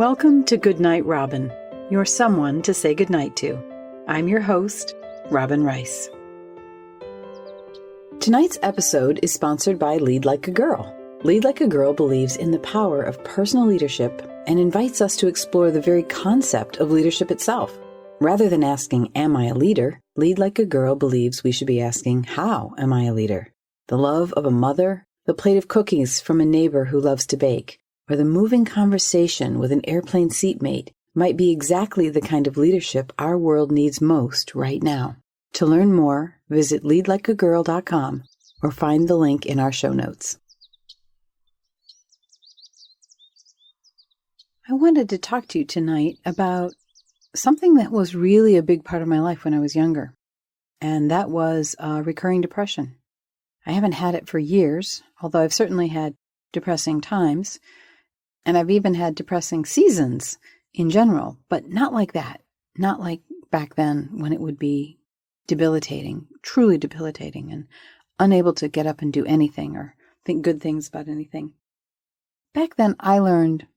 Welcome to Goodnight, Robin, your someone to say goodnight to. I'm your host, Robin Rice. Tonight's episode is sponsored by Lead Like a Girl. Lead Like a Girl believes in the power of personal leadership and invites us to explore the very concept of leadership itself. Rather than asking, am I a leader? Lead Like a Girl believes we should be asking, how am I a leader? The love of a mother, the plate of cookies from a neighbor who loves to bake, or the moving conversation with an airplane seatmate might be exactly the kind of leadership our world needs most right now. To learn more, visit leadlikeagirl.com or find the link in our show notes. I wanted to talk to you tonight about something that was really a big part of my life when I was younger, and that was recurring depression. I haven't had it for years, although I've certainly had depressing times. And I've even had depressing seasons in general, but not like that. Not like back then when it would be debilitating, truly debilitating, and unable to get up and do anything or think good things about anything. Back then, I learned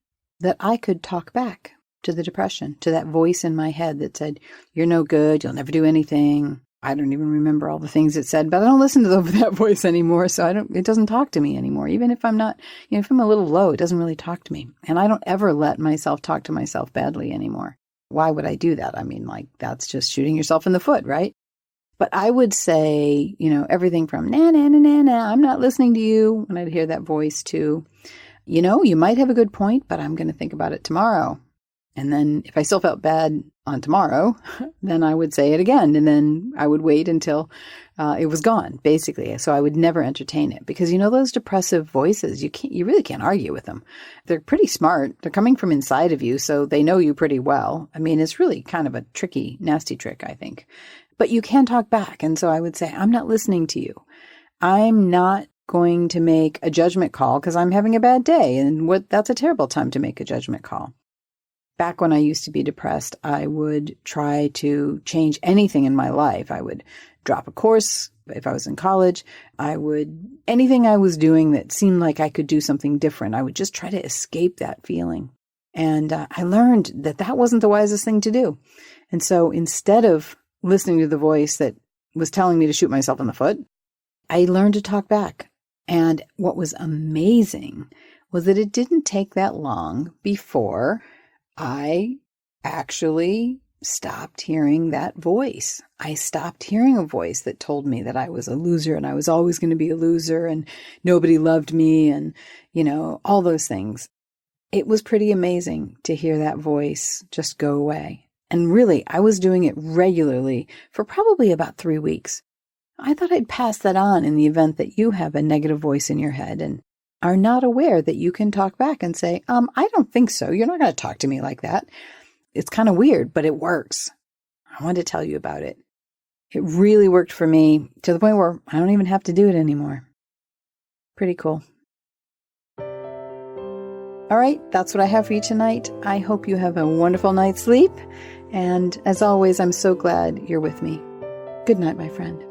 that I could talk back to the depression, to that voice in my head that said, you're no good, you'll never do anything. I don't even remember all the things it said, but I don't listen to that voice anymore, so it doesn't talk to me anymore. Even if I'm not, if I'm a little low, it doesn't really talk to me. And I don't ever let myself talk to myself badly anymore. Why would I do that? I mean, that's just shooting yourself in the foot, right? But I would say, everything from, nah, nah, nah, nah, nah, I'm not listening to you, when I'd hear that voice, to, you might have a good point, but I'm going to think about it tomorrow. And then if I still felt bad on tomorrow, then I would say it again. And then I would wait until it was gone, basically. So I would never entertain it because, those depressive voices, you really can't argue with them. They're pretty smart. They're coming from inside of you, so they know you pretty well. I mean, it's really kind of a tricky, nasty trick, I think. But you can talk back. And so I would say, I'm not listening to you. I'm not going to make a judgment call because I'm having a bad day. And that's a terrible time to make a judgment call. Back when I used to be depressed, I would try to change anything in my life. I would drop a course if I was in college. Anything I was doing that seemed like I could do something different, I would just try to escape that feeling. And I learned that wasn't the wisest thing to do. And so instead of listening to the voice that was telling me to shoot myself in the foot, I learned to talk back. And what was amazing was that it didn't take that long before I actually stopped hearing that voice. I stopped hearing a voice that told me that I was a loser and I was always going to be a loser and nobody loved me and, all those things. It was pretty amazing to hear that voice just go away. And really, I was doing it regularly for probably about 3 weeks. I thought I'd pass that on in the event that you have a negative voice in your head and are not aware that you can talk back and say, I don't think so. You're not going to talk to me like that. It's kind of weird, but it works. I wanted to tell you about it. It really worked for me to the point where I don't even have to do it anymore. Pretty cool. All right, that's what I have for you tonight. I hope you have a wonderful night's sleep. And as always, I'm so glad you're with me. Good night, my friend.